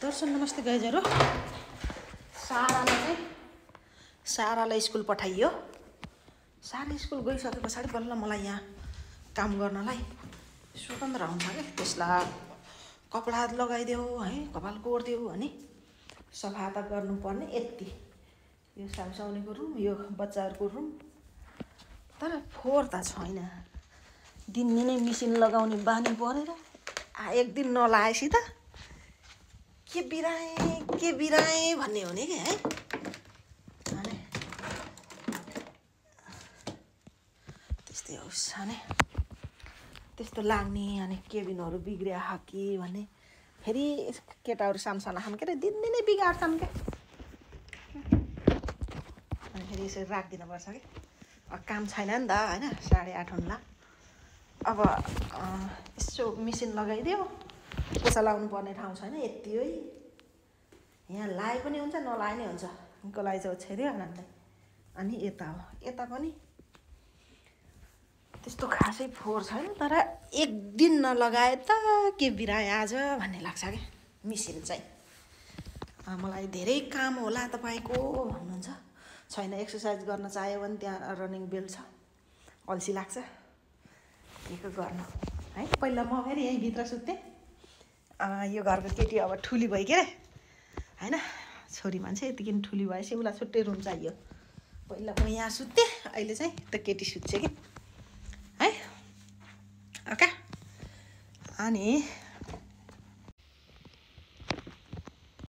दर्शन नमस्ते गाइजहरु। सारालाई स्कुल पठाइयो। सारा स्कुल गइसके पछाडि बल्ल मलाई यहाँ काम गर्नलाई स्वतन्त्र हुन्छ के। त्यसलाई कपडा लगाइदेऊ है, कपाल कोर्देऊ अनि सफा त गर्नुपर्ने यति। यो साउसाउनेको रुम, यो बच्चाहरुको रुम। तर फोहोर त छैन। दिनदिनै मिसिन लगाउने बानी परेर एक दिन नलाएपछि त के बिराए भन्ने हुने के है। अनि त्यस्तै होस् अनि त्यस्तो लाग्ने। अनि केबिनहरु बिग्रिया कि भन्ने फेरि केटाहरु सानसाना खान के दिनदिनै बिगार्छन् के। अनि फेरि यसरी राखिदिनु पर्छ के। काम छैन नि त हैन। 8:30 हुन्ला। अब यसो मिसिन लगाइदियो। पोसा लाउनु पर्ने ठाउँ छैन यति है। यहाँ लाए पनि हुन्छ नलाए पनि हुन्छ। गलाइ जाउ छेर्यो आनन्दले। अनि यता हो। यता पनि त्यस्तो खासै फोहोर छैन। तर एक दिन नलगाए त के बिराए आज भन्ने लाग्छ के मिसिन चाहिँ। मलाई धेरै काम होला तपाईको भन्नुहुन्छ। छैन एक्सर्साइज गर्न चाह्यो भने त्यहाँ रनिङ बेल छ। अल्छी लाग्छ के गर्नु है। पहिला म फेरि यही भित्र सुत्थे। यो घरको केटी अब ठुली भइ के हैन। छोरी मान्छे यतिकै ठुली भएपछि उलाई छुट्टै रुम चाहियो। पहिला म यहाँ सुत्थे, अहिले चाहिँ त केटी सुत्छ के है। ओके। अनि